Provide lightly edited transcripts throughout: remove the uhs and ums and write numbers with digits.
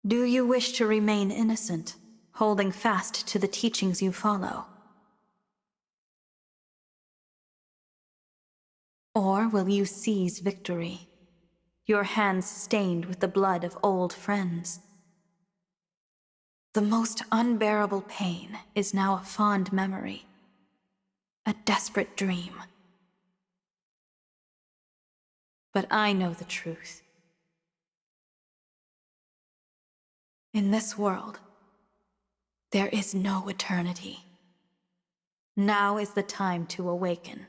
Do you wish to remain innocent, holding fast to the teachings you follow? Or will you seize victory, your hands stained with the blood of old friends? The most unbearable pain is now a fond memory, a desperate dream. But I know the truth. In this world, there is no eternity. Now is the time to awaken.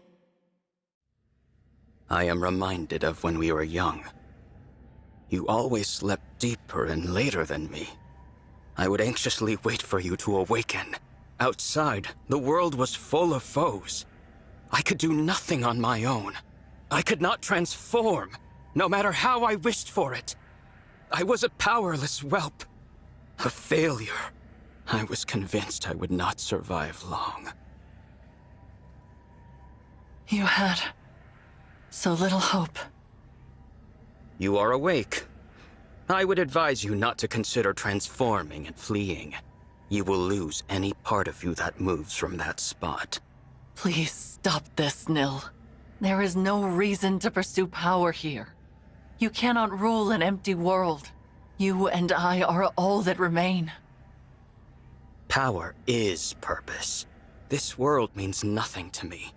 I am reminded of when we were young. You always slept deeper and later than me. I would anxiously wait for you to awaken. Outside, the world was full of foes. I could do nothing on my own. I could not transform, no matter how I wished for it. I was a powerless whelp, a failure. I was convinced I would not survive long. You had so little hope. You are awake. I would advise you not to consider transforming and fleeing. You will lose any part of you that moves from that spot. Please stop this, Nil. There is no reason to pursue power here. You cannot rule an empty world. You and I are all that remain. Power is purpose. This world means nothing to me.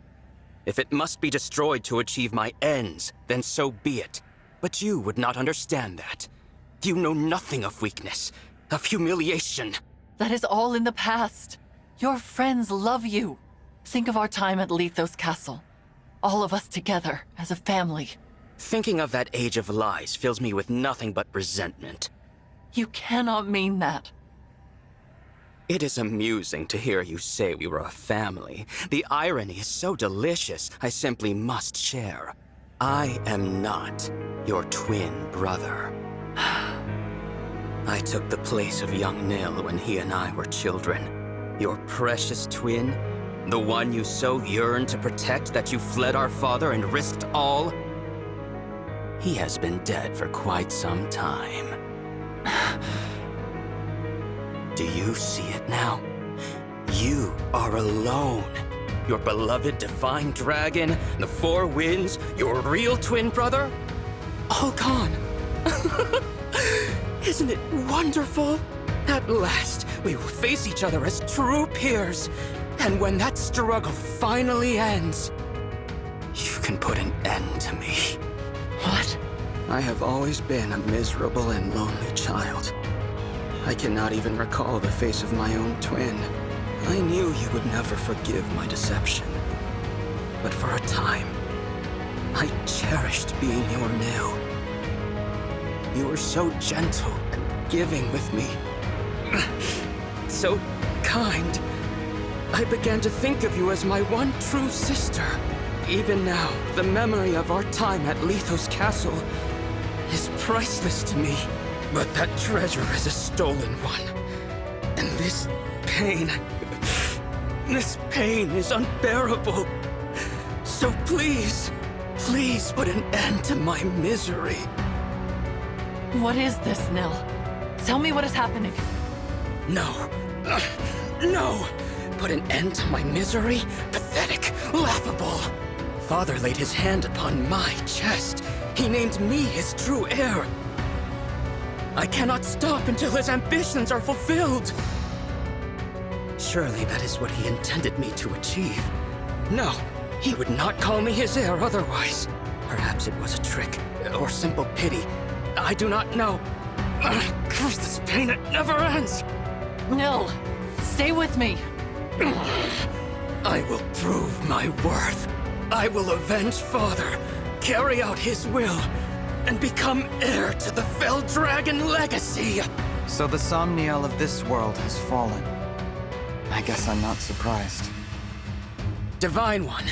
If it must be destroyed to achieve my ends, then so be it. But you would not understand that. You know nothing of weakness, of humiliation. That is all in the past. Your friends love you. Think of our time at Lethos Castle. All of us together, as a family. Thinking of that age of lies fills me with nothing but resentment. You cannot mean that. It is amusing to hear you say we were a family. The irony is so delicious, I simply must share. I am not your twin brother. I took the place of young Nil when he and I were children. Your precious twin, the one you so yearned to protect that you fled our father and risked all. He has been dead for quite some time. Do you see it now? You are alone. Your beloved divine dragon, the four winds, your real twin brother, all gone. Isn't it wonderful? At last, we will face each other as true peers. And when that struggle finally ends, you can put an end to me. What? I have always been a miserable and lonely child. I cannot even recall the face of my own twin. I knew you would never forgive my deception. But for a time, I cherished being your Nil. You were so gentle and giving with me. So kind. I began to think of you as my one true sister. Even now, the memory of our time at Lethos Castle is priceless to me. But that treasure is a stolen one. And this pain is unbearable. So please, please put an end to my misery. What is this, Nil? Tell me what is happening. No. No! Put an end to my misery? Pathetic, laughable. Father laid his hand upon my chest. He named me his true heir. I cannot stop until his ambitions are fulfilled. Surely that is what he intended me to achieve. No, he would not call me his heir otherwise. Perhaps it was a trick, or simple pity. I do not know. Curse this pain, it never ends. Nil, stay with me. I will prove my worth. I will avenge Father, carry out his will, and become heir to the Fell Dragon legacy. So the Somniel of this world has fallen. I guess I'm not surprised. Divine One,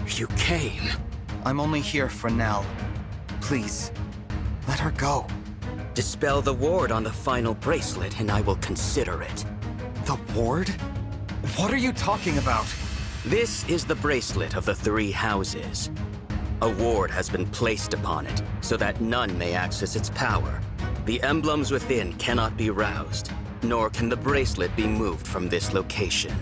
you came. I'm only here for Nell. Please, let her go. Dispel the ward on the final bracelet and I will consider it. The ward? What are you talking about? This is the bracelet of the three houses. A ward has been placed upon it so that none may access its power. The emblems within cannot be roused, nor can the bracelet be moved from this location.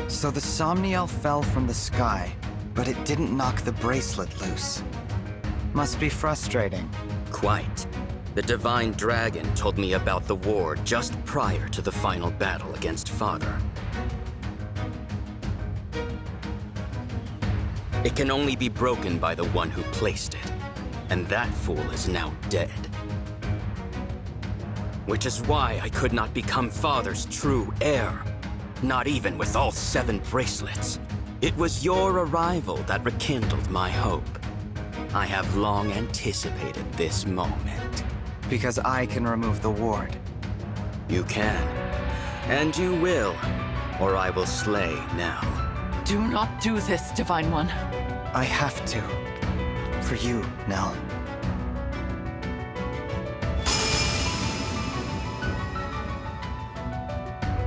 So the Somniel fell from the sky, but it didn't knock the bracelet loose. Must be frustrating. Quite. The Divine Dragon told me about the war just prior to the final battle against Father. It can only be broken by the one who placed it, and that fool is now dead. Which is why I could not become Father's true heir, not even with all 7 bracelets. It was your arrival that rekindled my hope. I have long anticipated this moment. Because I can remove the ward. You can. And you will. Or I will slay now. Do not do this, Divine One. I have to. For you, Nell.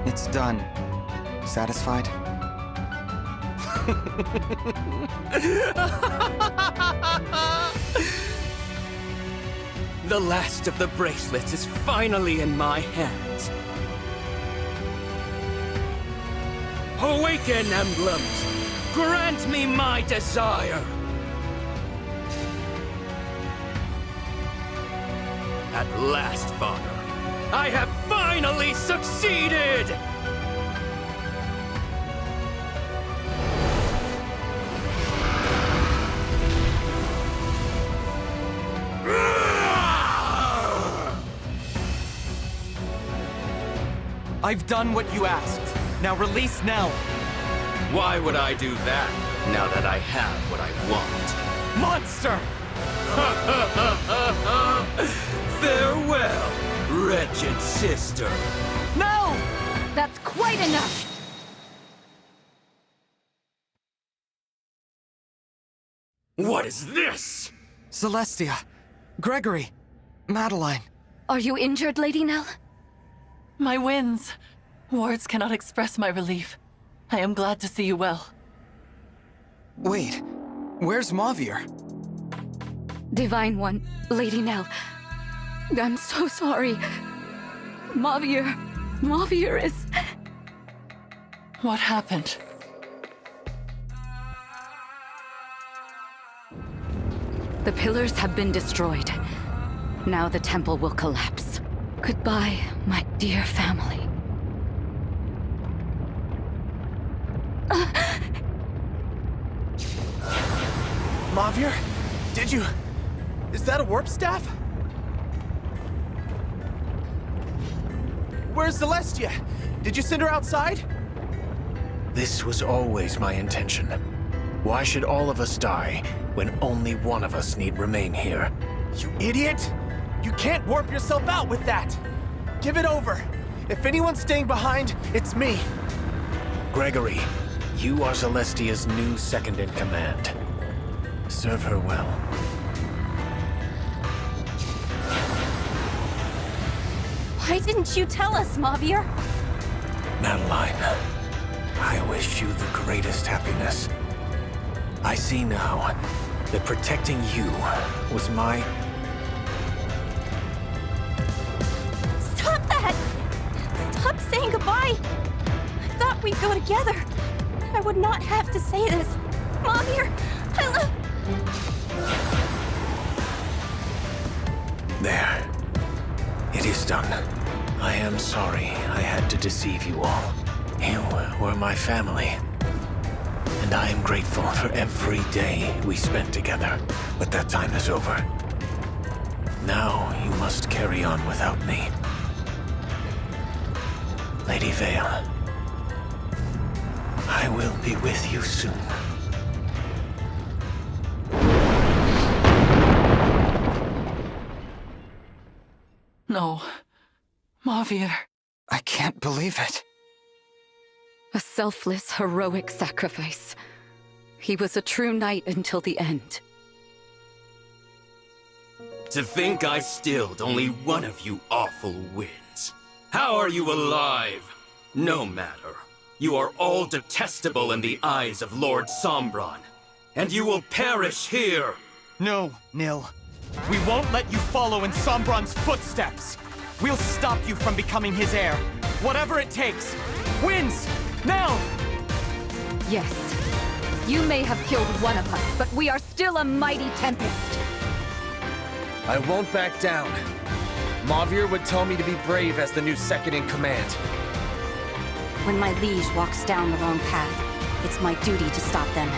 It's done. Satisfied? The last of the bracelets is finally in my hands. Awaken, emblems! Grant me my desire! At last, Father, I have finally succeeded! I've done what you asked. Now release Nell. Why would I do that, now that I have what I want? Monster! Farewell, wretched sister. No! That's quite enough! What is this? Celestia. Gregory. Madeline. Are you injured, Lady Nell? My winds. Words cannot express my relief. I am glad to see you well. Wait. Where's Mavier? Divine One, Lady Nell. I'm so sorry. Mavier is... What happened? The pillars have been destroyed. Now the temple will collapse. Goodbye, my dear family. Mavier? Did you... Is that a warp staff? Where's Celestia? Did you send her outside? This was always my intention. Why should all of us die when only one of us need remain here? You idiot! You can't warp yourself out with that! Give it over! If anyone's staying behind, it's me! Gregory, you are Celestia's new second-in-command. Serve her well. Why didn't you tell us, Mavier? Madeline, I wish you the greatest happiness. I see now that protecting you was my... Stop that! Stop saying goodbye! I thought we'd go together. I would not have to say this. Mavier, I love... There. It is done. I am sorry I had to deceive you all. You were my family. And I am grateful for every day we spent together. But that time is over. Now you must carry on without me. Lady Vale, I will be with you soon. No. Mavier. I can't believe it. A selfless, heroic sacrifice. He was a true knight until the end. To think I stilled only one of you awful winds. How are you alive? No matter. You are all detestable in the eyes of Lord Sombron. And you will perish here! No, Nil. We won't let you follow in Sombron's footsteps. We'll stop you from becoming his heir. Whatever it takes. Wins! Now! Yes. You may have killed one of us, but we are still a mighty tempest. I won't back down. Mavier would tell me to be brave as the new second-in-command. When my liege walks down the wrong path, it's my duty to stop them.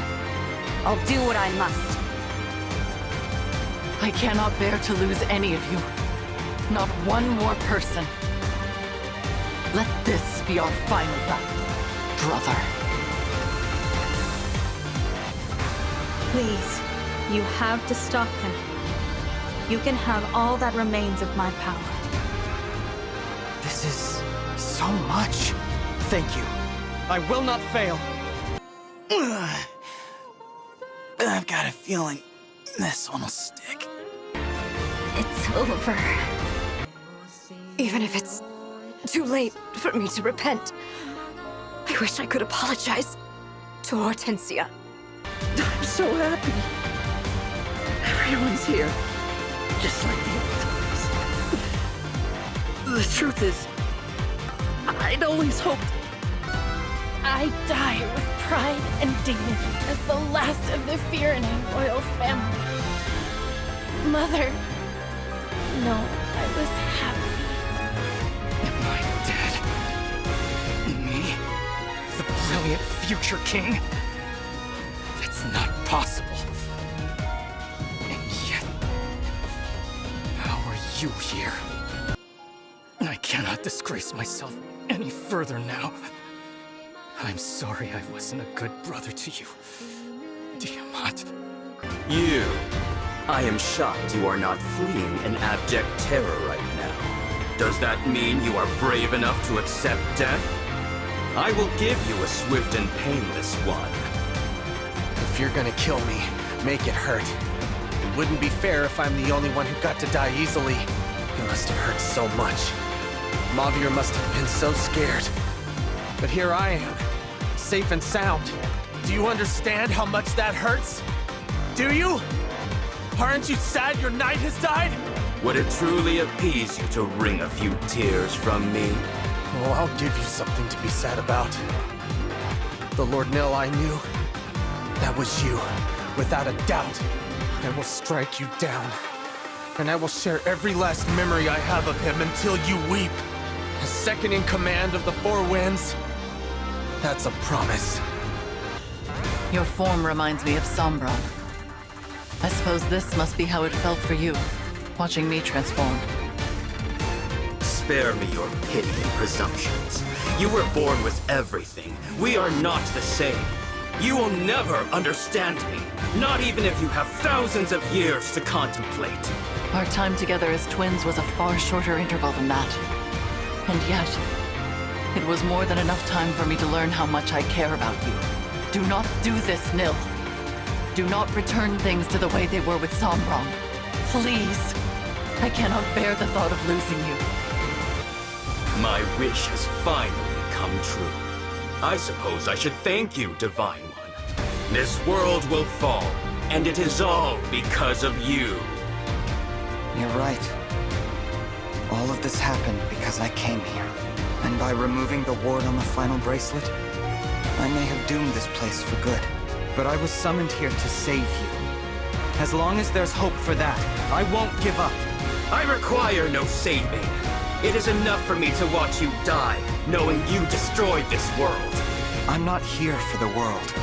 I'll do what I must. I cannot bear to lose any of you. Not one more person. Let this be our final battle, brother. Please, you have to stop him. You can have all that remains of my power. This is so much. Thank you. I will not fail. I've got a feeling this one will stick. It's over. Even if it's too late for me to repent, I wish I could apologize to Hortensia. I'm so happy. Everyone's here. Just like the old times. The truth is, I'd always hoped I die with pride and dignity as the last of the Fearening royal family. Mother, no, I was happy. Am I dead? Me? The brilliant future king? That's not possible. And yet, how are you here? I cannot disgrace myself any further now. I'm sorry I wasn't a good brother to you, Tiamat. You. I am shocked you are not fleeing in abject terror right now. Does that mean you are brave enough to accept death? I will give you a swift and painless one. If you're gonna kill me, make it hurt. It wouldn't be fair if I'm the only one who got to die easily. It must have hurt so much. Mavier must have been so scared. But here I am, safe and sound. Do you understand how much that hurts? Do you? Aren't you sad your knight has died? Would it truly appease you to wring a few tears from me? Well, I'll give you something to be sad about. The Lord Nil I knew, that was you, without a doubt. I will strike you down, and I will share every last memory I have of him until you weep. As second in command of the Four Winds, that's a promise. Your form reminds me of Sombron. I suppose this must be how it felt for you, watching me transform. Spare me your pity and presumptions. You were born with everything. We are not the same. You will never understand me, not even if you have thousands of years to contemplate. Our time together as twins was a far shorter interval than that. And yet, it was more than enough time for me to learn how much I care about you. Do not do this, Nil. Do not return things to the way they were with Sombron. Please. I cannot bear the thought of losing you. My wish has finally come true. I suppose I should thank you, Divine One. This world will fall, and it is all because of you. You're right. All of this happened because I came here. And by removing the ward on the final bracelet, I may have doomed this place for good. But I was summoned here to save you. As long as there's hope for that, I won't give up. I require no saving. It is enough for me to watch you die, knowing you destroyed this world. I'm not here for the world.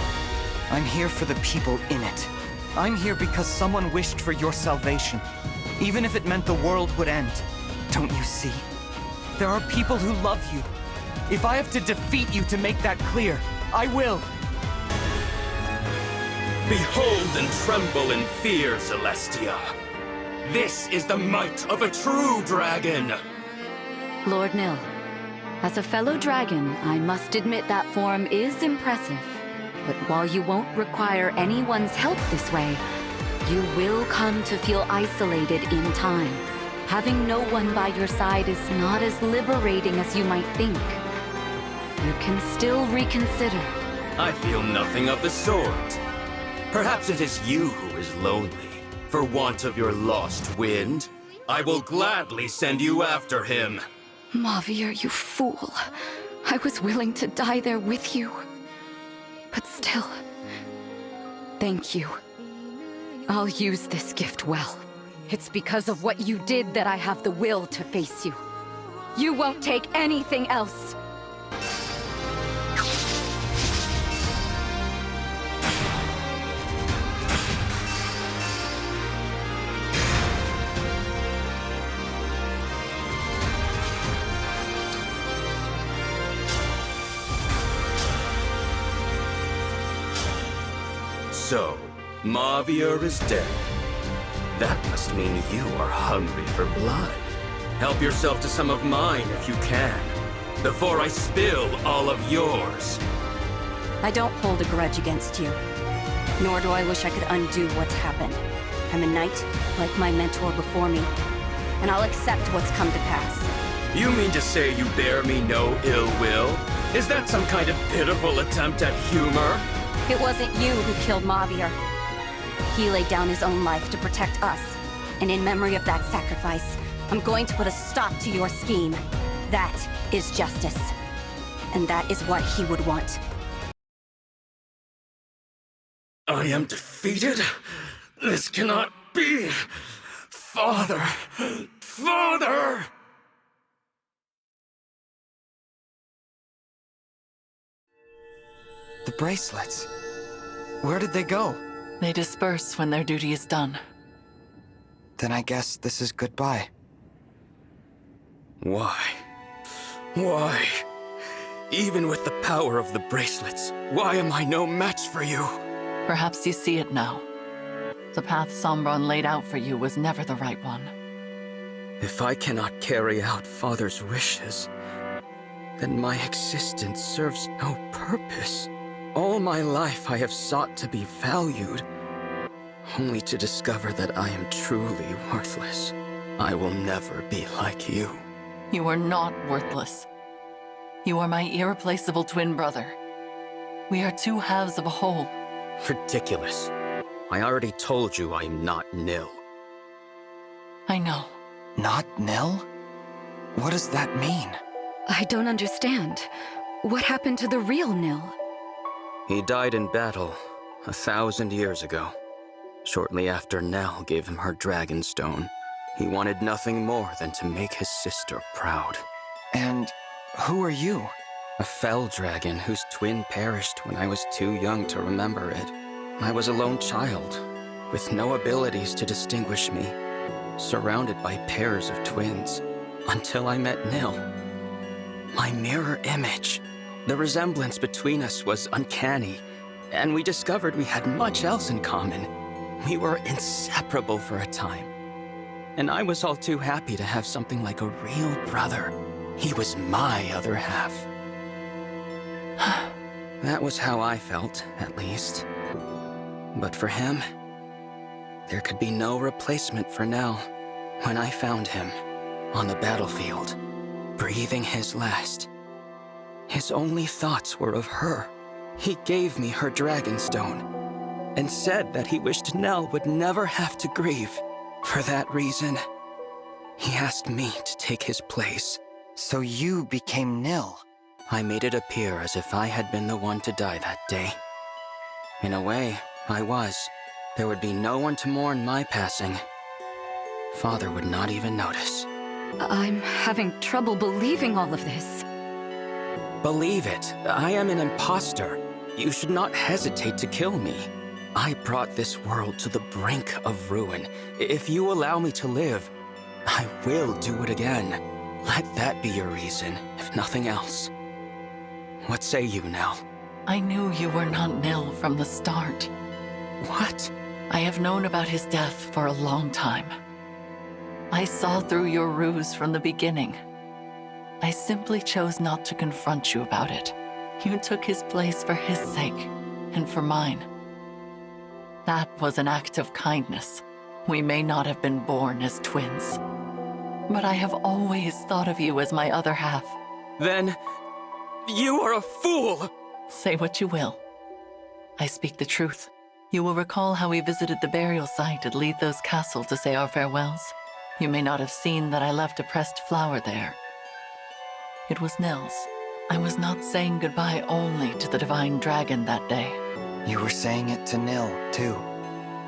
I'm here for the people in it. I'm here because someone wished for your salvation, even if it meant the world would end. Don't you see? There are people who love you. If I have to defeat you to make that clear, I will. Behold and tremble in fear, Celestia. This is the might of a true dragon. Lord Nil, as a fellow dragon, I must admit that form is impressive. But while you won't require anyone's help this way, you will come to feel isolated in time. Having no one by your side is not as liberating as you might think. You can still reconsider. I feel nothing of the sort. Perhaps it is you who is lonely. For want of your lost wind, I will gladly send you after him. Mavir, you fool. I was willing to die there with you. But still, thank you. I'll use this gift well. It's because of what you did that I have the will to face you. You won't take anything else. So, Mavir is dead. That must mean you are hungry for blood. Help yourself to some of mine if you can, before I spill all of yours. I don't hold a grudge against you, nor do I wish I could undo what's happened. I'm a knight, like my mentor before me, and I'll accept what's come to pass. You mean to say you bear me no ill will? Is that some kind of pitiful attempt at humor? It wasn't you who killed Mavir. He laid down his own life to protect us, and in memory of that sacrifice, I'm going to put a stop to your scheme. That is justice. And that is what he would want. I am defeated? This cannot be! Father! Father! The bracelets. Where did they go? They disperse when their duty is done. Then I guess this is goodbye. Why? Why? Even with the power of the bracelets, why am I no match for you? Perhaps you see it now. The path Sombron laid out for you was never the right one. If I cannot carry out Father's wishes, then my existence serves no purpose. All my life I have sought to be valued, only to discover that I am truly worthless. I will never be like you. You are not worthless. You are my irreplaceable twin brother. We are two halves of a whole. Ridiculous. I already told you I am not Nil. I know. Not Nil? What does that mean? I don't understand. What happened to the real Nil? He died in battle 1,000 years ago. Shortly after Nell gave him her dragon stone, he wanted nothing more than to make his sister proud. And who are you? A fell dragon whose twin perished when I was too young to remember it. I was a lone child, with no abilities to distinguish me, surrounded by pairs of twins, until I met Nil. My mirror image. The resemblance between us was uncanny, and we discovered we had much else in common. We were inseparable for a time. And I was all too happy to have something like a real brother. He was my other half. That was how I felt, at least. But for him, there could be no replacement for Nell. When I found him, on the battlefield, breathing his last, his only thoughts were of her. He gave me her dragonstone, and said that he wished Nell would never have to grieve. For that reason, he asked me to take his place. So you became Nil? I made it appear as if I had been the one to die that day. In a way, I was. There would be no one to mourn my passing. Father would not even notice. I'm having trouble believing all of this. Believe it, I am an imposter. You should not hesitate to kill me. I brought this world to the brink of ruin. If you allow me to live, I will do it again. Let that be your reason, if nothing else. What say you, Nell? I knew you were not Nil from the start. What? I have known about his death for a long time. I saw through your ruse from the beginning. I simply chose not to confront you about it. You took his place for his sake, and for mine. That was an act of kindness. We may not have been born as twins, but I have always thought of you as my other half. Then, you are a fool! Say what you will. I speak the truth. You will recall how we visited the burial site at Letho's castle to say our farewells. You may not have seen that I left a pressed flower there. It was Nil's. I was not saying goodbye only to the divine dragon that day. You were saying it to Nil, too.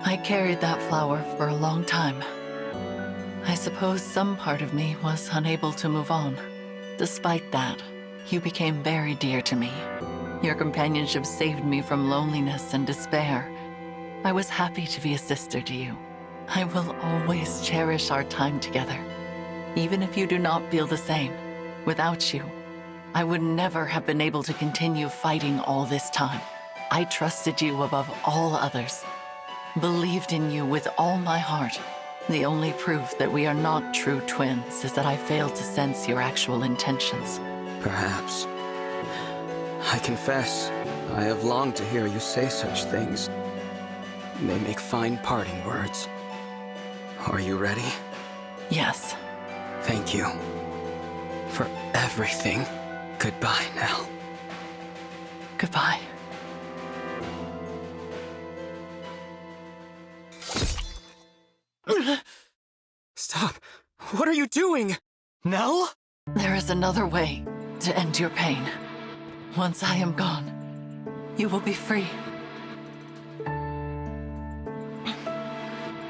I carried that flower for a long time. I suppose some part of me was unable to move on. Despite that, you became very dear to me. Your companionship saved me from loneliness and despair. I was happy to be a sister to you. I will always cherish our time together, even if you do not feel the same. Without you, I would never have been able to continue fighting all this time. I trusted you above all others, believed in you with all my heart. The only proof that we are not true twins is that I failed to sense your actual intentions. Perhaps. I confess, I have longed to hear you say such things. They make fine parting words. Are you ready? Yes. Thank you. For everything. Goodbye, Nell. Goodbye. Stop. What are you doing? Nell? There is another way to end your pain. Once I am gone, you will be free.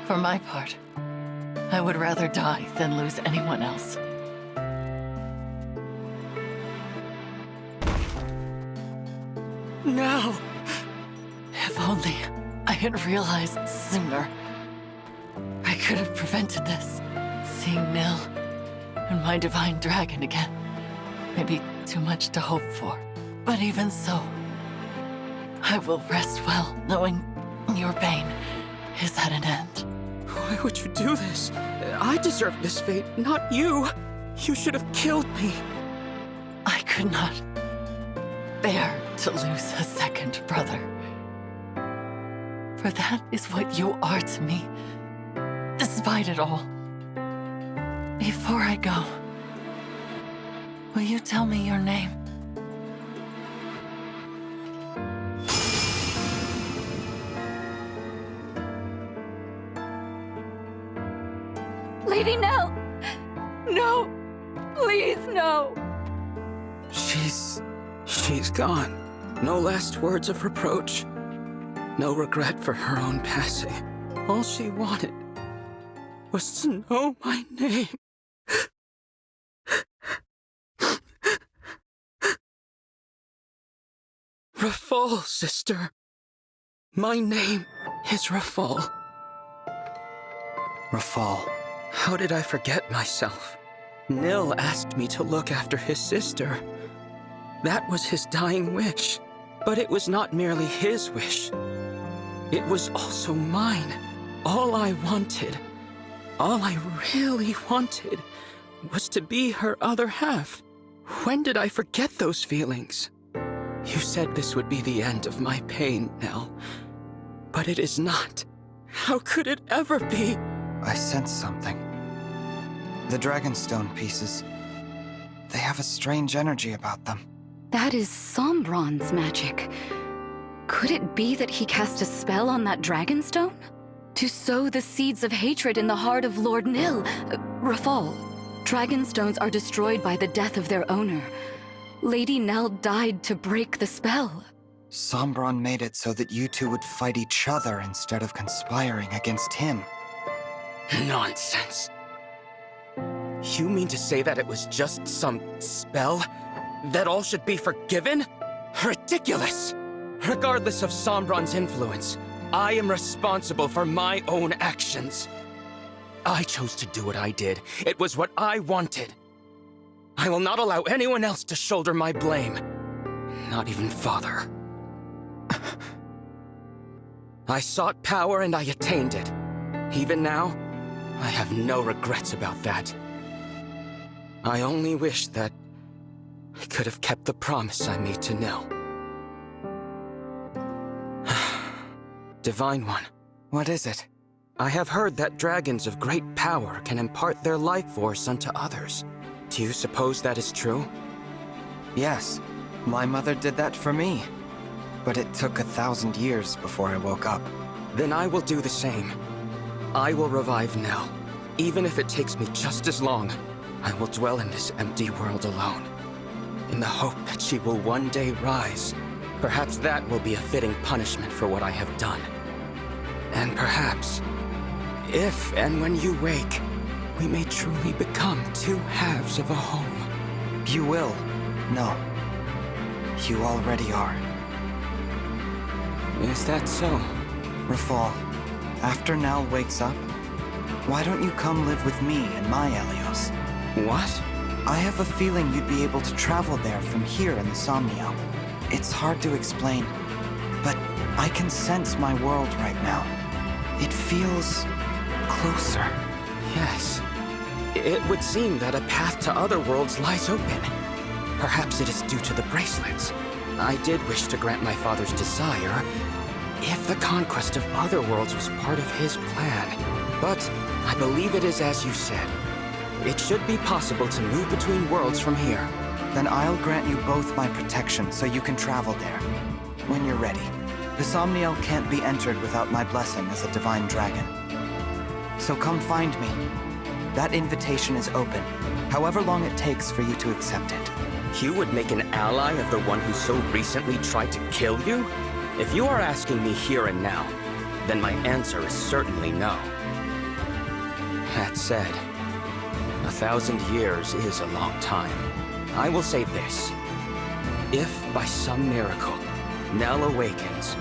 For my part, I would rather die than lose anyone else. Nell! If only I had realized sooner. I could have prevented this. Seeing Nil and my divine dragon again may be too much to hope for. But even so, I will rest well knowing your pain is at an end. Why would you do this? I deserve this fate, not you. You should have killed me. I could not bear to lose a second brother. For that is what you are to me, despite it all. Before I go, will you tell me your name? Lady Nell! No! Please, no! She's gone. No last words of reproach. No regret for her own passing. All she wanted was to know my name. Rafal, sister. My name is Rafal. Rafal. How did I forget myself? Nil asked me to look after his sister. That was his dying wish. But it was not merely his wish. It was also mine. All I wanted, all I really wanted, was to be her other half. When did I forget those feelings? You said this would be the end of my pain, Nell. But it is not. How could it ever be? I sense something. The Dragonstone pieces. They have a strange energy about them. That is Sombron's magic. Could it be that he cast a spell on that Dragonstone? To sow the seeds of hatred in the heart of Lord Nil, Rafal. Dragonstones are destroyed by the death of their owner. Lady Nell died to break the spell. Sombron made it so that you two would fight each other instead of conspiring against him. Nonsense. You mean to say that it was just some spell? That all should be forgiven? Ridiculous! Regardless of Sombron's influence, I am responsible for my own actions. I chose to do what I did. It was what I wanted. I will not allow anyone else to shoulder my blame. Not even Father. I sought power and I attained it. Even now, I have no regrets about that. I only wish that I could have kept the promise I made to Nil. Divine One. What is it? I have heard that dragons of great power can impart their life force unto others. Do you suppose that is true? Yes. My mother did that for me. But it took 1,000 years before I woke up. Then I will do the same. I will revive Nell. Even if it takes me just as long, I will dwell in this empty world alone, in the hope that she will one day rise. Perhaps that will be a fitting punishment for what I have done. And perhaps, if and when you wake, we may truly become two halves of a home. You will. No. You already are. Is that so? Rafal, after Nell wakes up, why don't you come live with me in my Helios? What? I have a feeling you'd be able to travel there from here in the Somniel. It's hard to explain, but I can sense my world right now. It feels closer. Yes. It would seem that a path to other worlds lies open. Perhaps it is due to the bracelets. I did wish to grant my father's desire, if the conquest of other worlds was part of his plan. But I believe it is as you said. It should be possible to move between worlds from here. Then I'll grant you both my protection so you can travel there, when you're ready. The Somniel can't be entered without my blessing as a divine dragon. So come find me. That invitation is open, however long it takes for you to accept it. You would make an ally of the one who so recently tried to kill you? If you are asking me here and now, then my answer is certainly no. That said, 1,000 years is a long time. I will say this. If, by some miracle, Nell awakens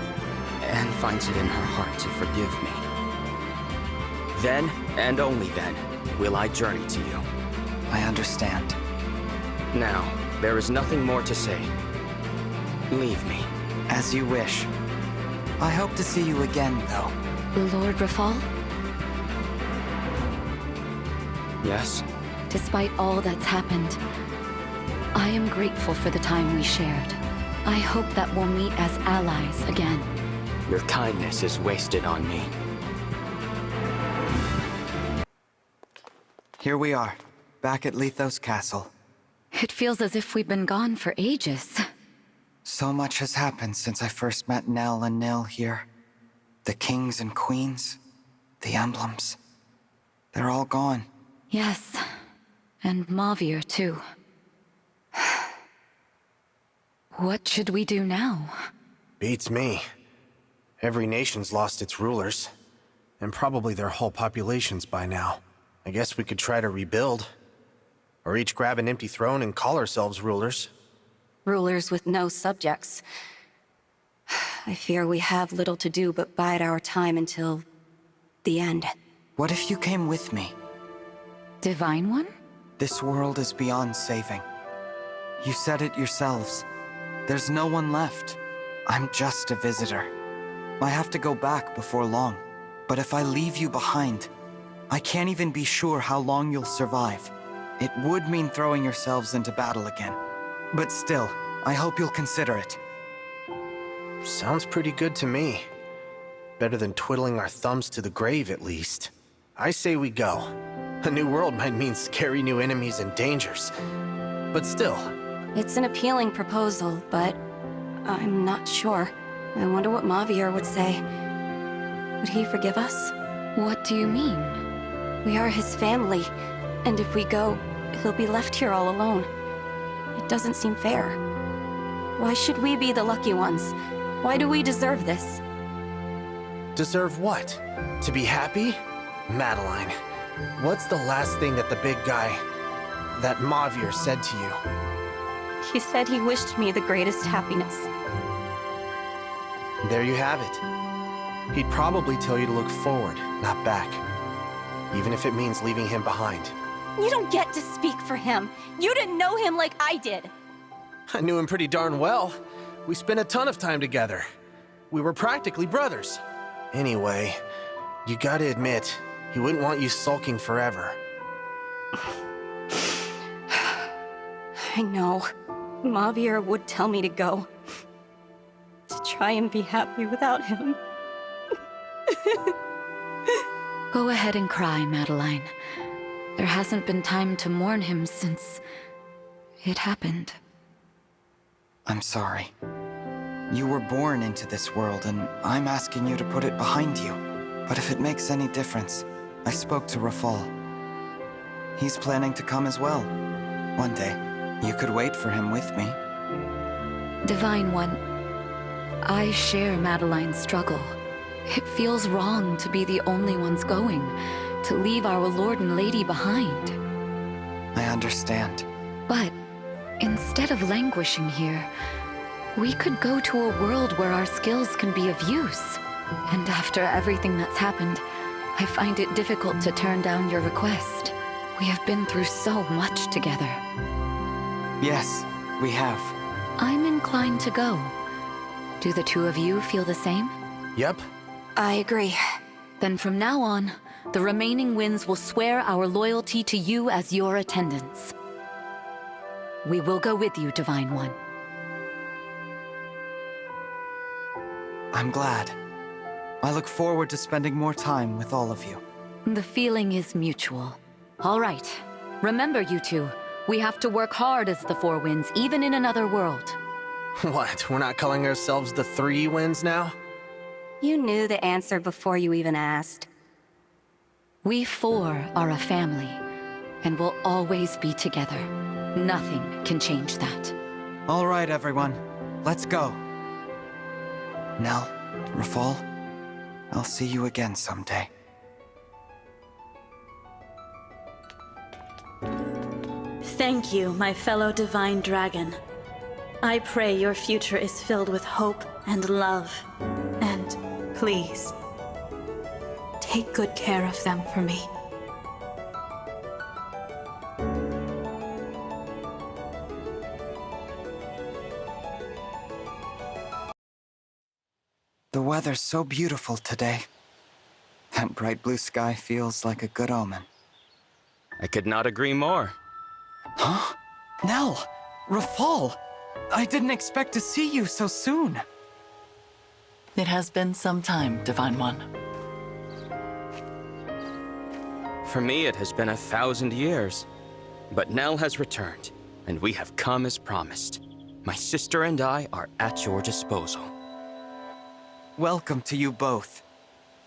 and finds it in her heart to forgive me, then, and only then, will I journey to you. I understand. Now, there is nothing more to say. Leave me. As you wish. I hope to see you again, though. Lord Rafal? Yes? Despite all that's happened, I am grateful for the time we shared. I hope that we'll meet as allies again. Your kindness is wasted on me. Here we are, back at Lethos Castle. It feels as if we've been gone for ages. So much has happened since I first met Nell and Nil here. The kings and queens, the emblems. They're all gone. Yes, and Mavier too. What should we do now? Beats me. Every nation's lost its rulers, and probably their whole populations by now. I guess we could try to rebuild. Or each grab an empty throne and call ourselves rulers. Rulers with no subjects. I fear we have little to do but bide our time until the end. What if you came with me? Divine One? This world is beyond saving. You said it yourselves. There's no one left. I'm just a visitor. I have to go back before long. But if I leave you behind, I can't even be sure how long you'll survive. It would mean throwing yourselves into battle again. But still, I hope you'll consider it. Sounds pretty good to me. Better than twiddling our thumbs to the grave, at least. I say we go. A new world might mean scary new enemies and dangers. But still. It's an appealing proposal, but I'm not sure. I wonder what Mavier would say. Would he forgive us? What do you mean? We are his family, and if we go, he'll be left here all alone. It doesn't seem fair. Why should we be the lucky ones? Why do we deserve this? Deserve what? To be happy? Madeline, what's the last thing that the big guy, that Mavier, said to you? He said he wished me the greatest happiness. There you have it. He'd probably tell you to look forward, not back. Even if it means leaving him behind. You don't get to speak for him. You didn't know him like I did. I knew him pretty darn well. We spent a ton of time together. We were practically brothers. Anyway, you gotta admit, he wouldn't want you sulking forever. I know. Mavier would tell me to go. To try and be happy without him. Go ahead and cry, Madeline. There hasn't been time to mourn him since it happened. I'm sorry. You were born into this world, and I'm asking you to put it behind you. But if it makes any difference, I spoke to Rafal. He's planning to come as well. One day. You could wait for him with me. Divine One, I share Madeline's struggle. It feels wrong to be the only ones going, to leave our Lord and Lady behind. I understand. But instead of languishing here, we could go to a world where our skills can be of use. And after everything that's happened, I find it difficult to turn down your request. We have been through so much together. Yes, we have. I'm inclined to go. Do the two of you feel the same? Yep. I agree. Then from now on, the remaining winds will swear our loyalty to you as your attendants. We will go with you, Divine One. I'm glad. I look forward to spending more time with all of you. The feeling is mutual. All right. Remember, you two. We have to work hard as the Four Winds, even in another world. What, we're not calling ourselves the Three Winds now? You knew the answer before you even asked. We four are a family, and will always be together. Nothing can change that. All right, everyone. Let's go. Nell, Rafal, I'll see you again someday. Thank you, my fellow Divine Dragon. I pray your future is filled with hope and love. And please, take good care of them for me. The weather's so beautiful today. That bright blue sky feels like a good omen. I could not agree more. Huh? Nell! Rafal! I didn't expect to see you so soon. It has been some time, Divine One. For me, it has been 1,000 years. But Nell has returned, and we have come as promised. My sister and I are at your disposal. Welcome to you both.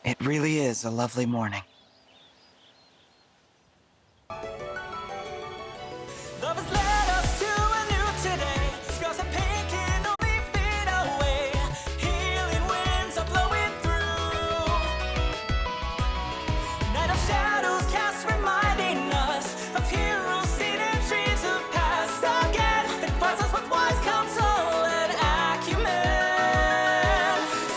It really is a lovely morning. Love has led us to a new today. Scars and pain can only fade away. Healing winds are blowing through. Night of shadows cast, reminding us of heroes seen in dreams of past. Again, advise us with wise counsel and acumen.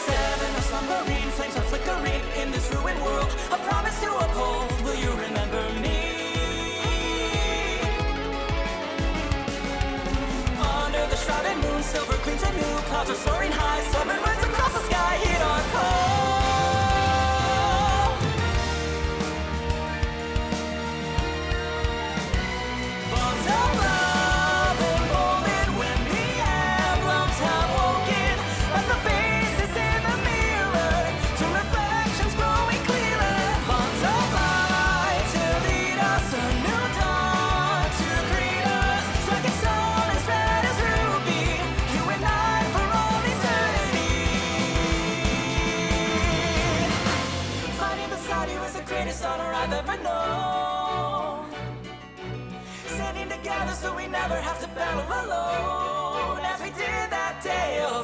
Seven of slumbering flames are flickering in this ruined world. A promise to uphold. Will you remember me? The shrouded moon, silver gleams anew. Clouds are soaring high, summer winds across the sky hit our call. Bonds of love emboldened when the emblems have woken. At the faces in the mirror, to reflections growing clearer. Bonds of light to lead us, a new dawn to greet us. Striking stone as red as ruby, you and I for all eternity. Fighting beside you is the greatest honor I've ever known. Standing together so we never have to battle alone, as we did that day. Oh,